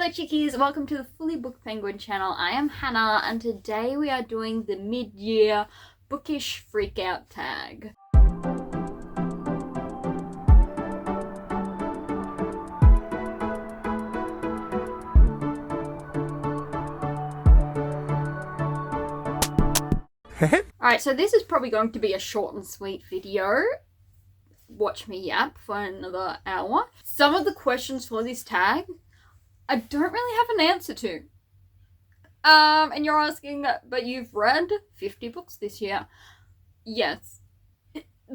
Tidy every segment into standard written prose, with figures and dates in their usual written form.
Hello chickies, welcome to the Fully Booked Penguin channel. I am Hannah and today we are doing the mid-year Bookish Freakout tag. Alright, so this is probably going to be a short and sweet video. Watch me yap for another hour. Some of the questions for this tag I don't really have an answer to. And you're asking, but you've read 50 books this year. Yes.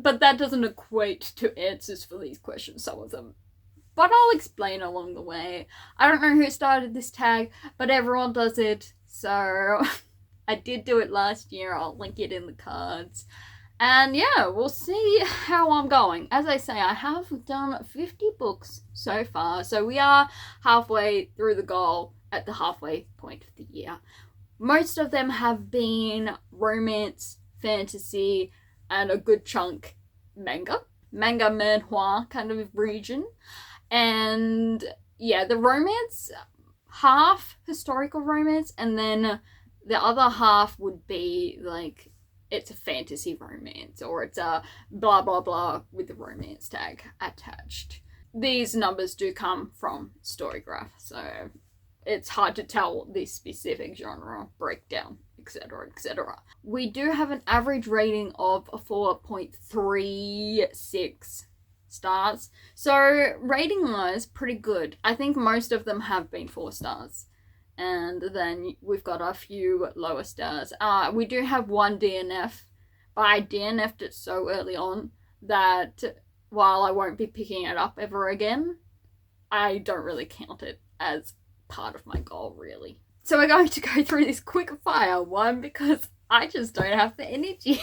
But that doesn't equate to answers for these questions, some of them. But I'll explain along the way. I don't know who started this tag, but everyone does it. So I did do it last year. I'll link it in the cards. And yeah, we'll see how I'm going. As I say, I have done 50 books so far, so we are halfway through the goal at the halfway point of the year. Most of them have been romance, fantasy, and a good chunk manga manhwa kind of region. And yeah, the romance, half historical romance, and then the other half would be like it's a fantasy romance, or it's a blah blah blah with the romance tag attached. These numbers do come from Storygraph, so it's hard to tell the specific genre breakdown, etc, etc. We do have an average rating of 4.36 stars, so rating wise pretty good. I think most of them have been 4 stars. And then we've got a few lower stars. We do have one DNF, but I DNF'd it so early on that while I won't be picking it up ever again, I don't really count it as part of my goal, really. So we're going to go through this quick fire one because I just don't have the energy.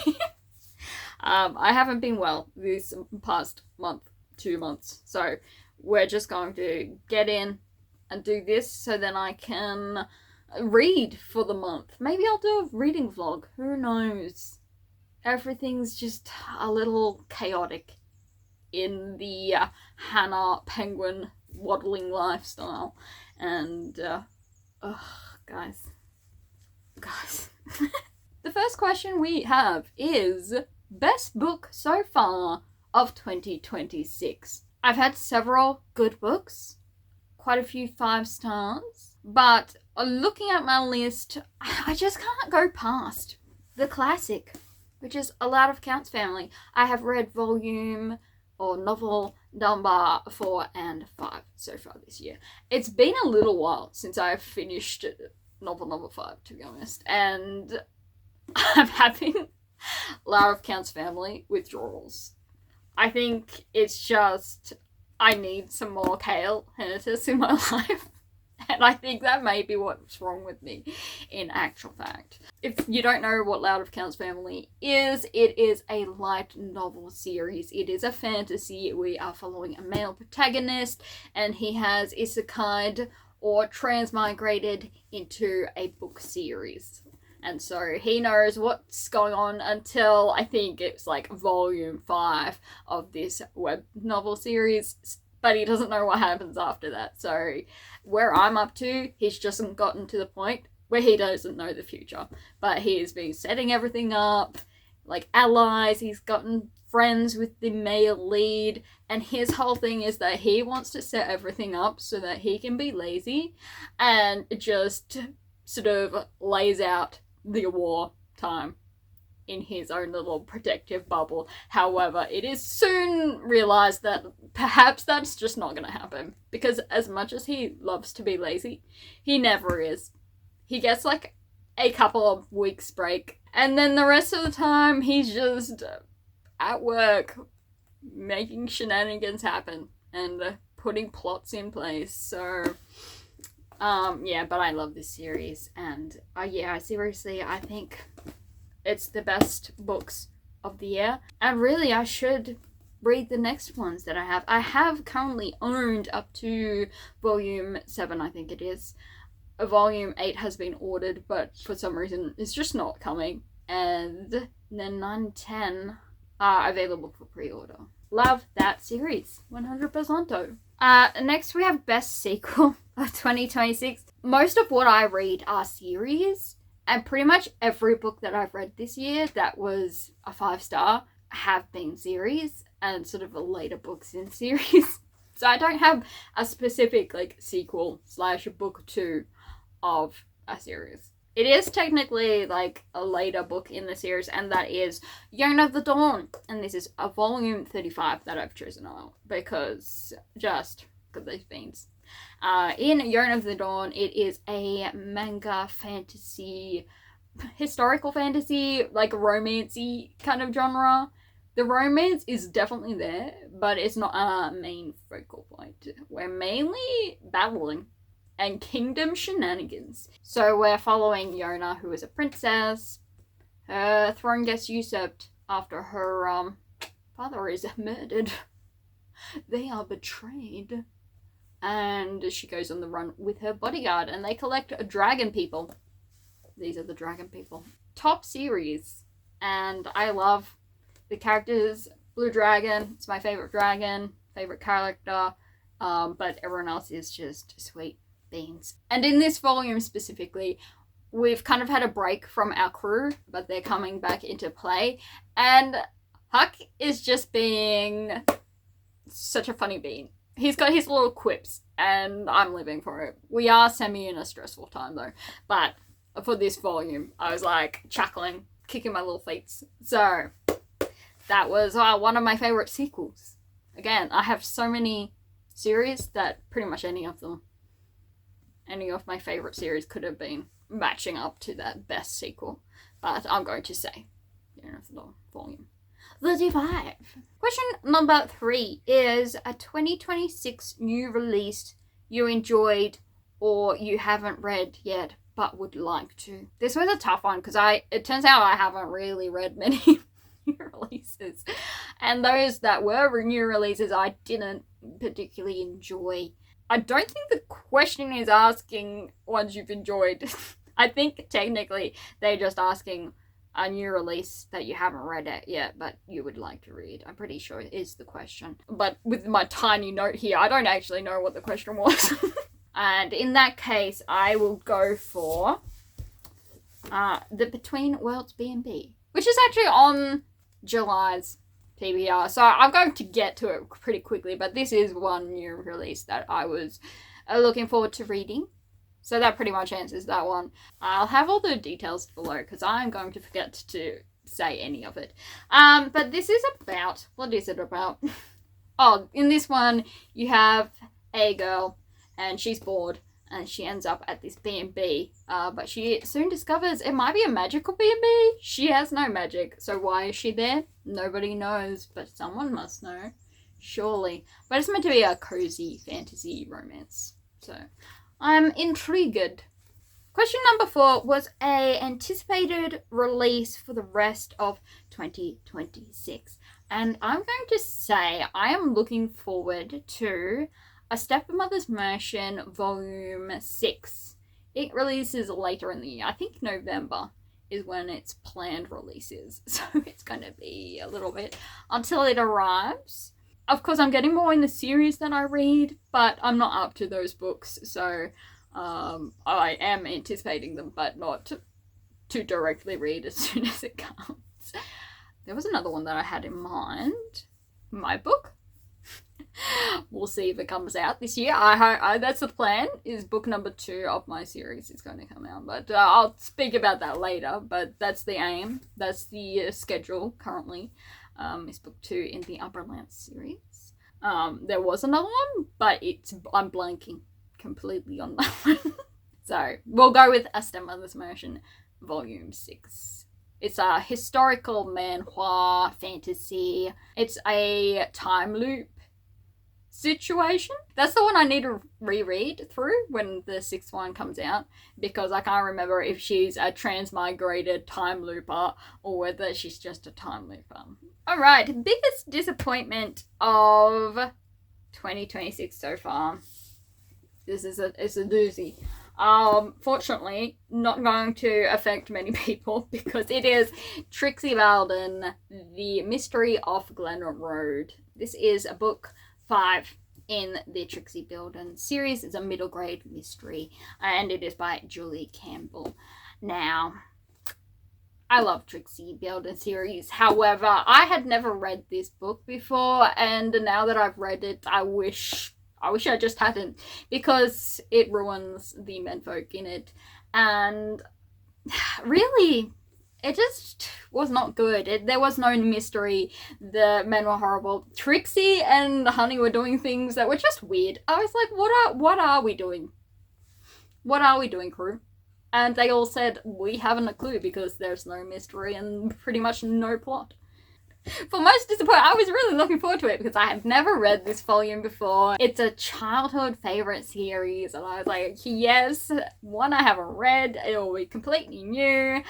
I haven't been well this past month, 2 months, so we're just going to get in and do this so then I can read for the month. Maybe I'll do a reading vlog. Who knows? Everything's just a little chaotic in the Hannah Penguin waddling lifestyle. And, guys. The first question we have is best book so far of 2026. I've had several good books. Quite a few 5 stars, but looking at my list, I just can't go past the classic, which is A Loud of Count's Family. I have read volume or novel number 4 and 5 so far this year. It's been a little while since I've finished novel number 5, to be honest, and I'm having Loud of Count's Family withdrawals. I think it's just I need some more Kale Hennitus in my life. And I think that may be what's wrong with me in actual fact. If you don't know what Loud of Count's Family is, it is a light novel series. It is a fantasy. We are following a male protagonist and he has isekai'd or transmigrated into a book series. And so he knows what's going on until I think it's like volume 5 of this web novel series, but he doesn't know what happens after that. So where I'm up to, he's just gotten to the point where he doesn't know the future, but he's been setting everything up, like allies, he's gotten friends with the male lead, and his whole thing is that he wants to set everything up so that he can be lazy and just sort of lays out the war time in his own little protective bubble. However, it is soon realized that perhaps that's just not going to happen, because as much as he loves to be lazy, he never is. He gets like a couple of weeks break, and then the rest of the time he's just at work making shenanigans happen and putting plots in place. So yeah, but I love this series, and yeah, seriously, I think it's the best books of the year, and really I should read the next ones that I have. I have currently owned up to volume 7, I think it is. Volume 8 has been ordered, but for some reason it's just not coming, and then 9 and 10 are available for pre-order. Love that series, 100%. Next we have best sequel of 2026. Most of what I read are series, and pretty much every book that I've read this year that was a 5-star have been series and sort of a later books in series. So I don't have a specific like sequel / book 2 of a series. It is technically like a later book in the series, and that is Yarn of the Dawn. And this is a volume 35 that I've chosen out because just because these beans. In Yarn of the Dawn, it is a manga fantasy, historical fantasy, like romancy kind of genre. The romance is definitely there, but it's not a main focal point. We're mainly battling and kingdom shenanigans. So we're following Yona, who is a princess. Her throne gets usurped after her father is murdered. They are betrayed. And she goes on the run with her bodyguard, and they collect dragon people. These are the dragon people. Top series. And I love the characters. Blue Dragon, it's my favorite dragon, favorite character. But everyone else is just sweet beans. And in this volume specifically, we've kind of had a break from our crew, but they're coming back into play. And Huck is just being such a funny bean. He's got his little quips, and I'm living for it. We are semi in a stressful time though, but for this volume, I was like chuckling, kicking my little feet. So that was one of my favorite sequels. Again, I have so many series that pretty much any of my favorite series could have been matching up to that best sequel. But I'm going to say, volume 35. Question number 3 is a 2026 new release you enjoyed or you haven't read yet but would like to. This was a tough one because it turns out I haven't really read many new releases. And those that were new releases I didn't particularly enjoy. I don't think the question is asking ones you've enjoyed. I think technically they're just asking a new release that you haven't read it yet, but you would like to read. I'm pretty sure is the question. But with my tiny note here, I don't actually know what the question was. And in that case, I will go for the Between Worlds B&B, which is actually on July's TBR. So I'm going to get to it pretty quickly, but this is one new release that I was looking forward to reading. So that pretty much answers that one. I'll have all the details below because I'm going to forget to say any of it. But this is about, what is it about? Oh, in this one, you have a girl and she's bored and she ends up at this B&B. But she soon discovers it might be a magical B&B. She has no magic. So why is she there? Nobody knows, but someone must know. Surely. But it's meant to be a cozy fantasy romance. So I'm intrigued. Question number 4 was a anticipated release for the rest of 2026. And I'm going to say I am looking forward to A Stepmother's Mansion Volume 6. It releases later in the year. I think November is when its planned release is. So it's going to be a little bit until it arrives. Of course, I'm getting more in the series than I read, but I'm not up to those books, so I am anticipating them, but not to directly read as soon as it comes. There was another one that I had in mind. My book. We'll see if it comes out this year. That's the plan, is book number 2 of my series is going to come out, but I'll speak about that later, but that's the aim. That's the schedule currently. Is book 2 in the Upper Lance series. There was another one, but I'm blanking completely on that one. So we'll go with A Stepmother's Mansion Volume 6. It's a historical manhwa fantasy. It's a time loop situation. That's the one I need to reread through when the 6th one comes out, because I can't remember if she's a transmigrated time looper or whether she's just a time looper. Alright, biggest disappointment of 2026 so far. It's a doozy. Fortunately, not going to affect many people because it is Trixie Walden, The Mystery of Glen Road. This is a book 5 in the Trixie Belden series. It's a middle grade mystery, and it is by Julie Campbell. Now, I love Trixie Belden series. However, I had never read this book before, and now that I've read it, I wish I just hadn't, because it ruins the menfolk in it. And really, it just was not good. There was no mystery. The men were horrible. Trixie and Honey were doing things that were just weird. I was like, what are we doing? What are we doing, crew? And they all said, we haven't a clue, because there's no mystery and pretty much no plot. For most disappointing, I was really looking forward to it because I have never read this volume before. It's a childhood favourite series, and I was like, yes, one I haven't read, it'll be completely new.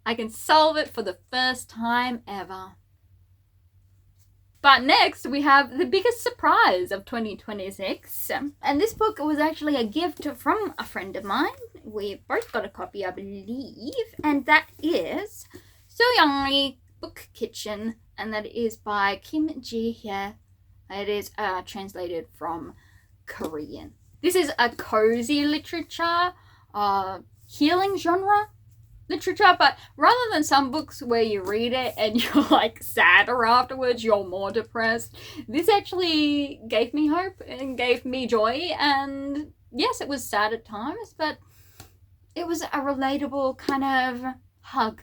I can solve it for the first time ever. But next, we have the biggest surprise of 2026. And this book was actually a gift from a friend of mine. We both got a copy, I believe. And that is So Youngly Book Kitchen. And that is by Kim Ji-hye. It is translated from Korean. This is a cozy literature, healing genre literature, but rather than some books where you read it and you're like sadder afterwards, you're more depressed, this actually gave me hope and gave me joy. And yes, it was sad at times, but it was a relatable kind of hug.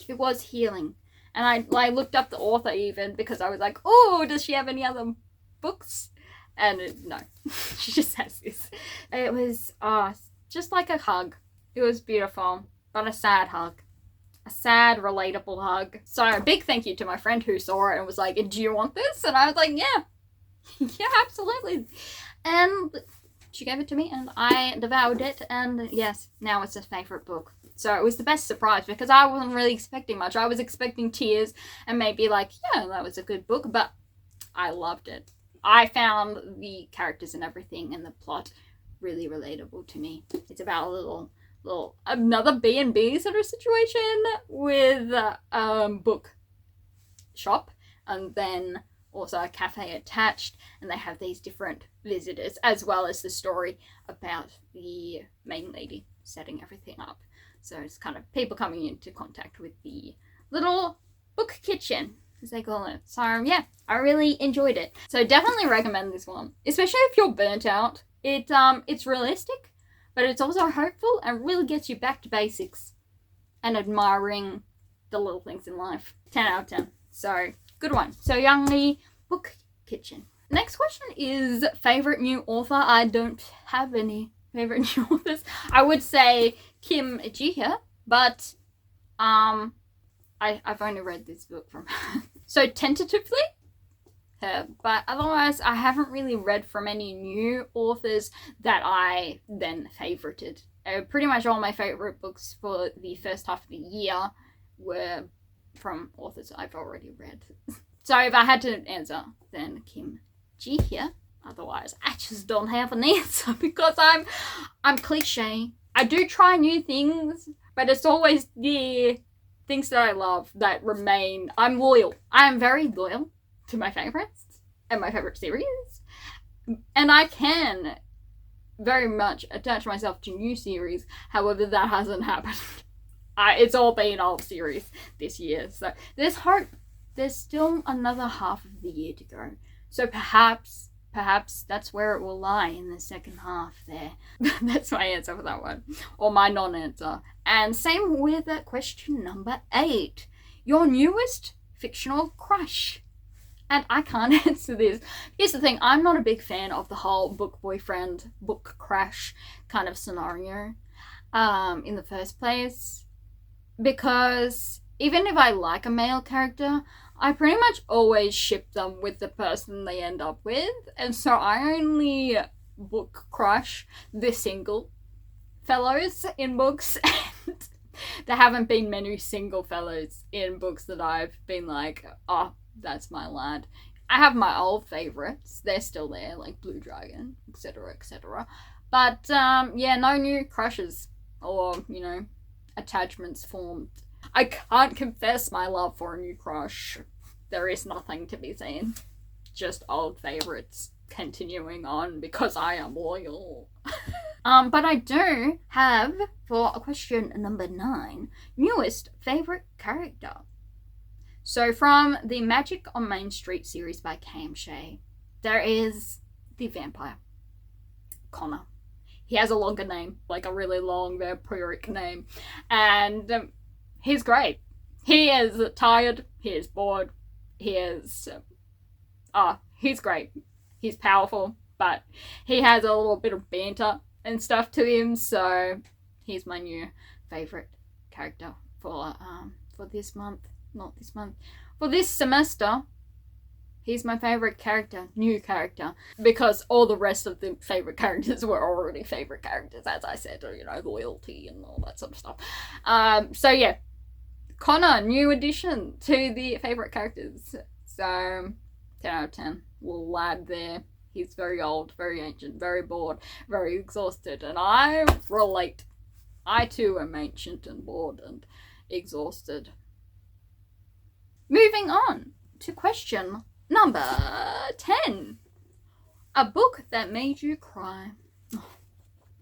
It was healing. And I looked up the author even, because I was like, oh, does she have any other books? And no, she just has this. It was just like a hug. It was beautiful. But a sad hug. A sad, relatable hug. So a big thank you to my friend who saw it and was like, do you want this? And I was like, yeah. Yeah, absolutely. And she gave it to me and I devoured it. And yes, now it's a favourite book. So it was the best surprise, because I wasn't really expecting much. I was expecting tears and maybe like, yeah, that was a good book. But I loved it. I found the characters and everything and the plot really relatable to me. It's about a little another B&B sort of situation with a book shop, and then also a cafe attached, and they have these different visitors, as well as the story about the main lady setting everything up. So it's kind of people coming into contact with the little book kitchen, as they call it. So yeah, I really enjoyed it. So definitely recommend this one, especially if you're burnt out. It's realistic, but it's also hopeful and really gets you back to basics and admiring the little things in life. 10 out of 10. So, good one. So Youngly Book Kitchen. Next question is favourite new author. I don't have any favourite new authors. I would say Kim Ji-hye, but I've only read this book from her. So tentatively, her. But otherwise, I haven't really read from any new authors that I then favorited. Pretty much all my favorite books for the first half of the year were from authors I've already read. So if I had to answer, then Kim Ji-hye. Otherwise, I just don't have an answer, because I'm cliche. I do try new things, but it's always the things that I love that remain. I'm loyal. I am very loyal to my favorites and my favorite series, and I can very much attach myself to new series. However, that hasn't happened. It's all been old series this year, so there's hope. There's still another half of the year to go, so perhaps that's where it will lie, in the second half there. That's my answer for that one, or my non-answer. And same with question number 8. Your newest fictional crush. And I can't answer this. Here's the thing, I'm not a big fan of the whole book boyfriend, book crush kind of scenario in the first place. Because even if I like a male character, I pretty much always ship them with the person they end up with. And so I only book crush the single fellows in books. And there haven't been many single fellows in books that I've been like, oh, that's my lad. I have my old favourites. They're still there, like Blue Dragon, etc., etc. But, yeah, no new crushes or, attachments formed. I can't confess my love for a new crush. There is nothing to be seen. Just old favourites continuing on because I am loyal. But I do have, for question number 9, newest favourite character. So from the Magic on Main Street series by Cam Shea, there is the vampire, Connor. He has a longer name, like a really long vampiric name, and he's great. He is tired, he is bored, he's great. He's powerful, but he has a little bit of banter and stuff to him, so he's my new favourite character for this month. Not this month. For this semester, he's my favourite character, new character, because all the rest of the favourite characters were already favourite characters, as I said, you know, loyalty and all that sort of stuff. So yeah, Connor, new addition to the favourite characters. So 10 out of 10. Little lad there. He's very old, very ancient, very bored, very exhausted, and I relate. I too am ancient and bored and exhausted. Moving on to question number 10. A book that made you cry.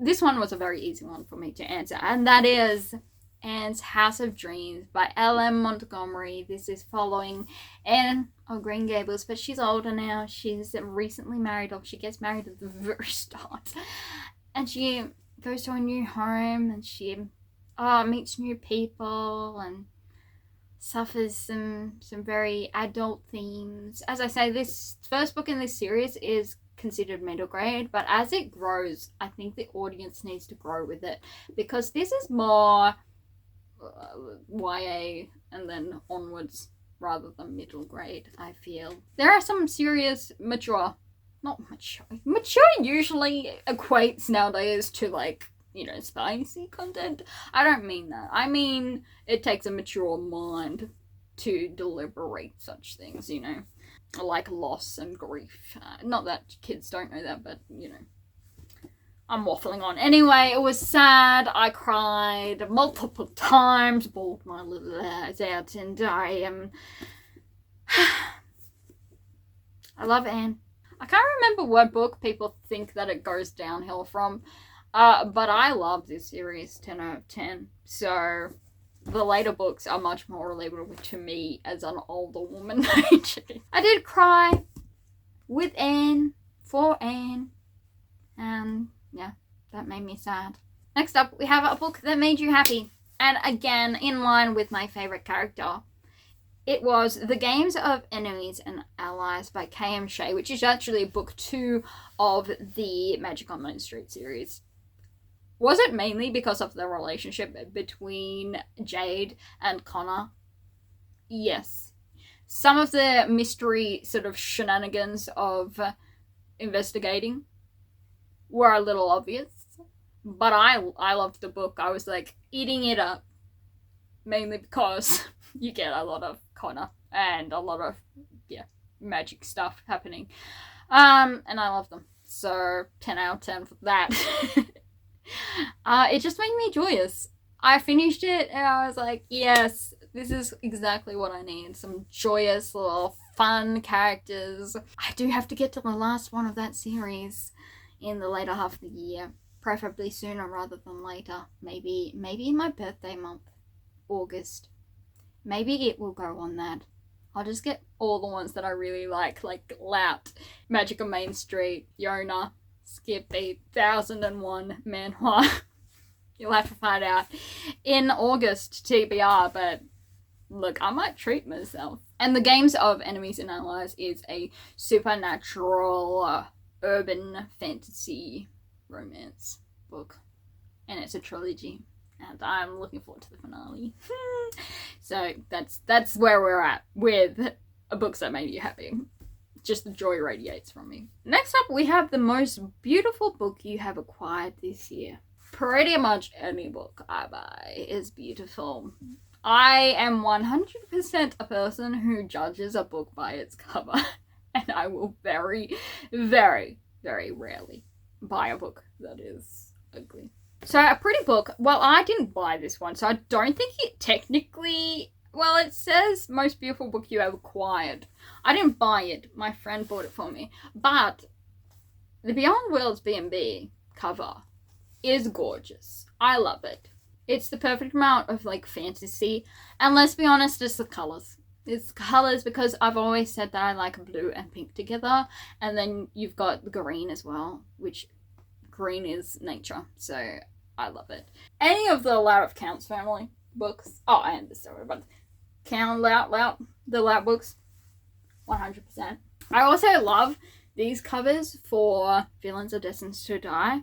This one was a very easy one for me to answer, and that is Anne's House of Dreams by L.M. Montgomery. This is following Anne of Green Gables, but she's older now. She's recently married, or she gets married at the very start. And she goes to a new home, and she meets new people, and suffers some very adult themes. As I say, this first book in this series is considered middle grade, but as it grows, I think the audience needs to grow with it, because this is more YA and then onwards rather than middle grade, I feel. There are some serious mature usually equates nowadays to, like, you know, spicy content. I don't mean that. I mean it takes a mature mind to deliberate such things, you know, like loss and grief. Not that kids don't know that, but, you know, I'm waffling on. Anyway, it was sad. I cried multiple times, bawled my little eyes out, and I love Anne. I can't remember what book people think that it goes downhill from, but I love this series 10 out of 10. So the later books are much more relatable to me as an older woman. I did cry with Anne, for Anne, and yeah, that made me sad. Next up, we have a book that made you happy. And again, in line with my favourite character, it was The Games of Enemies and Allies by K.M. Shea, which is actually book 2 of the Magic on Main Street series. Was it mainly because of the relationship between Jade and Connor? Yes. Some of the mystery sort of shenanigans of investigating were a little obvious, but I loved the book. I was like eating it up, mainly because you get a lot of Connor and a lot of magic stuff happening, and I love them. So 10 out of 10 for that. It just made me joyous. I finished it and I was like, yes, this is exactly what I need. Some joyous little fun characters. I do have to get to the last one of that series in the later half of the year, preferably sooner rather than later. Maybe in my birthday month, August. Maybe it will go on that. I'll just get all the ones that I really like Lout, Magic on Main Street, Yona, Skippy, 1001 Manhwa. You'll have to find out in August, TBR, but look, I might treat myself. And The Games of Enemies and Allies is a supernatural urban fantasy romance book, and it's a trilogy, and I'm looking forward to the finale. So that's where we're at with books that made you happy. Just the joy radiates from me. Next up, we have the most beautiful book you have acquired this year. Pretty much any book I buy is beautiful. I am 100% a person who judges a book by its cover. And I will very, very, very rarely buy a book that is ugly. So a pretty book, well, I didn't buy this one, so I don't think it technically, well, it says most beautiful book you have acquired. I didn't buy it. My friend bought it for me. But The Beyond Worlds B&B cover is gorgeous. I love it. It's the perfect amount of like fantasy, and let's be honest, it's the colors. It's colors because I've always said that I like blue and pink together, and then you've got the green as well, which green is nature, so I love it. Any of the Loud of Counts family books, oh, and the story, but Count Loud, the Loud books, 100%. I also love these covers for Villains Are Destined to Die.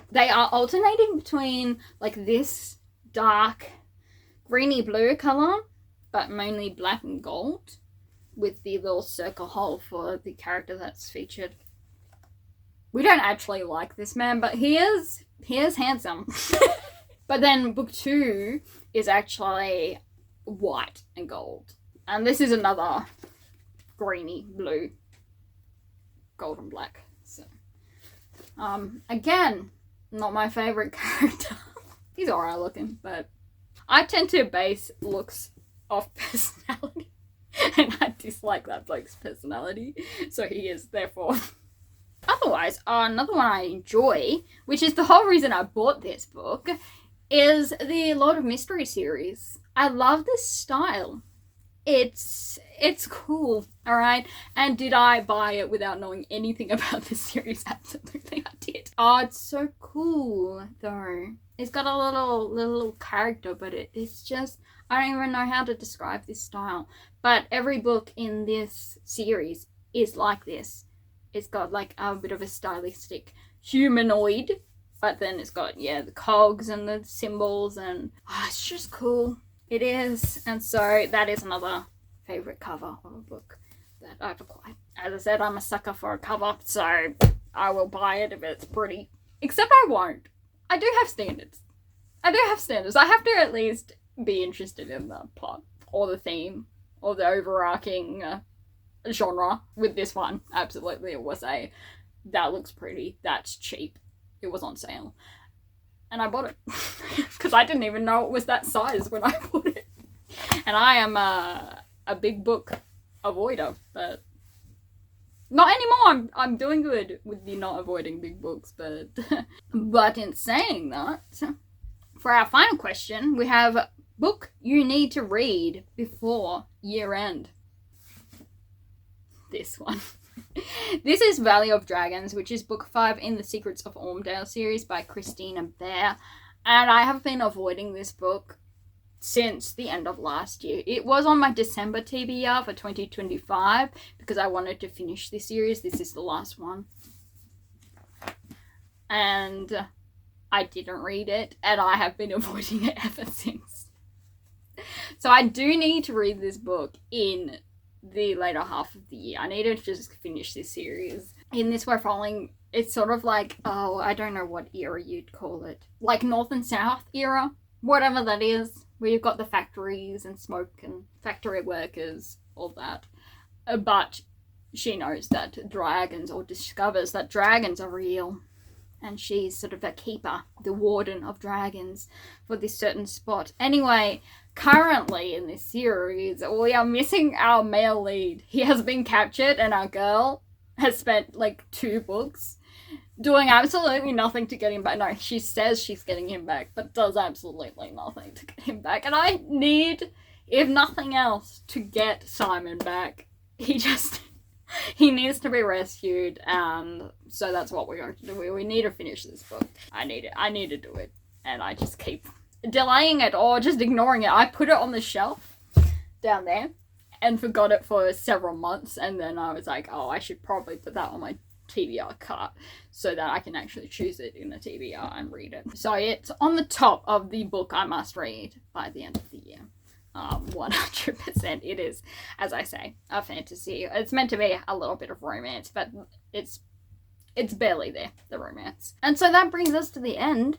They are alternating between like this dark greeny blue color, but mainly black and gold, with the little circle hole for the character that's featured. We don't actually like this man, but he is handsome. But then book 2 is actually white and gold. And this is another greeny blue, gold and black. So, again, not my favorite character. He's alright looking, but I tend to base looks off personality. And I dislike that bloke's personality. So he is, therefore. Otherwise, another one I enjoy, which is the whole reason I bought this book, is the Lord of Mystery series. I love this style. It's cool, alright? And did I buy it without knowing anything about this series? Absolutely I did. Oh, it's so cool, though. It's got a little character, but it's just, I don't even know how to describe this style. But every book in this series is like this. It's got like a bit of a stylistic humanoid, but then it's got, yeah, the cogs and the symbols, and it's just cool. It is. And so that is another favourite cover of a book that I've acquired. As I said, I'm a sucker for a cover, so I will buy it if it's pretty. Except I won't. I do have standards. I have to at least be interested in the plot or the theme or the overarching genre. With this one, absolutely, it was that looks pretty, that's cheap, it was on sale, and I bought it because I didn't even know it was that size when I bought it. And I am a big book avoider, but not anymore. I'm doing good with the not avoiding big books, but but in saying that, for our final question, we have book you need to read before year end. This one. This is Valley of Dragons, which is book 5 in the Secrets of Ormdale series by Christina Bear. And I have been avoiding this book since the end of last year. It was on my December TBR for 2025 because I wanted to finish this series. This is the last one. And I didn't read it, and I have been avoiding it ever since. So I do need to read this book in the later half of the year. I need to just finish this series. In this, we're following, it's sort of like, oh, I don't know what era you'd call it. Like North and South era, whatever that is, where you've got the factories and smoke and factory workers, all that. But she knows that dragons, or discovers that dragons are real. And she's sort of a keeper, the warden of dragons for this certain spot. Anyway, currently in this series, we are missing our male lead. He has been captured, and our girl has spent like 2 books doing absolutely nothing to get him back. No, she says she's getting him back, but does absolutely nothing to get him back. And I need, if nothing else, to get Simon back. He needs to be rescued, and so that's what we're going to do. We need to finish this book. I need to do it, and I just keep delaying it or just ignoring it. I put it on the shelf down there and forgot it for several months, and then I was like, oh, I should probably put that on my TBR cart so that I can actually choose it in the TBR and read it. So it's on the top of the book I must read by the end of the year. 100%. It is, as I say, a fantasy. It's meant to be a little bit of romance, but it's barely there, the romance. And so that brings us to the end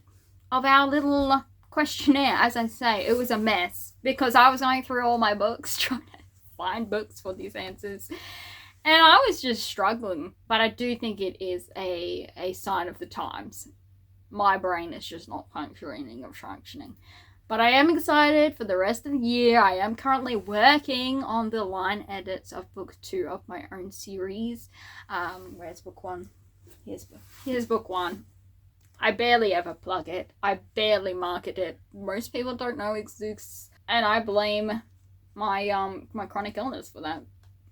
of our little questionnaire. As I say, it was a mess because I was going through all my books trying to find books for these answers, and I was just struggling. But I do think it is a sign of the times. My brain is just not functioning. But I am excited for the rest of the year. I am currently working on the line edits of book 2 of my own series. Where's book 1? Here's book 1. I barely ever plug it. I barely market it. Most people don't know it exists. And I blame my my chronic illness for that.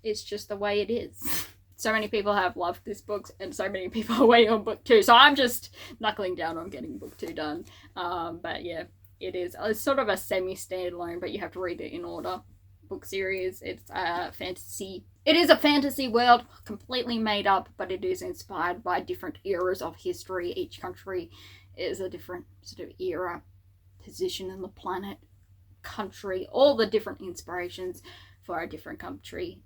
It's just the way it is. So many people have loved this book, and so many people are waiting on book 2. So I'm just knuckling down on getting book 2 done. But yeah, it's sort of a semi-standalone, but you have to read it in order book series. It's a fantasy. It is a fantasy world, completely made up, but it is inspired by different eras of history. Each country is a different sort of era, position in the planet, country, all the different inspirations for a different country.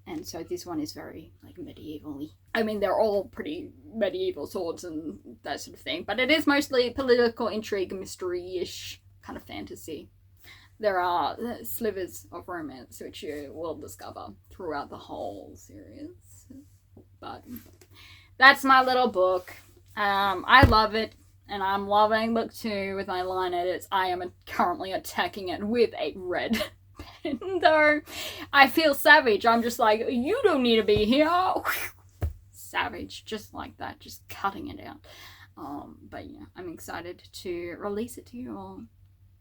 And so this one is very like medieval-y. I mean, they're all pretty medieval swords and that sort of thing, but it is mostly political intrigue, mystery-ish kind of fantasy. There are slivers of romance which you will discover throughout the whole series. But that's my little book. I love it, and I'm loving book 2 with my line edits. I am currently attacking it with a red pen, though. I feel savage. I'm just like, you don't need to be here. Savage, just like that, just cutting it out. But yeah, I'm excited to release it to you all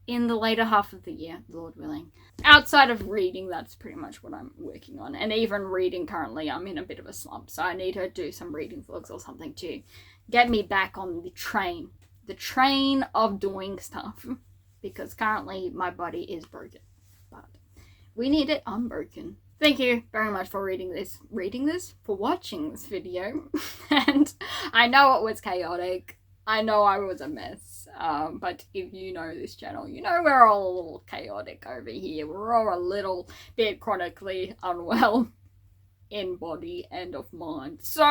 in the later half of the year, Lord willing. Outside of reading, that's pretty much what I'm working on. And even reading currently, I'm in a bit of a slump, so I need to do some reading vlogs or something to get me back on the train of doing stuff, because currently my body is broken, but we need it unbroken. Thank you very much for for watching this video. And I know it was chaotic. I know I was a mess, but if you know this channel, you know we're all a little chaotic over here. We're all a little bit chronically unwell in body and of mind. So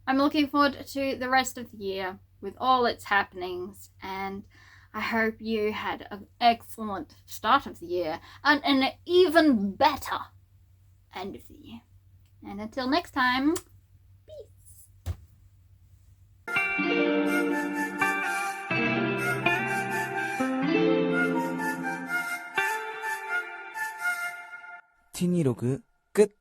I'm looking forward to the rest of the year with all its happenings, and I hope you had an excellent start of the year and an even better end of the year. And until next time, peace. T26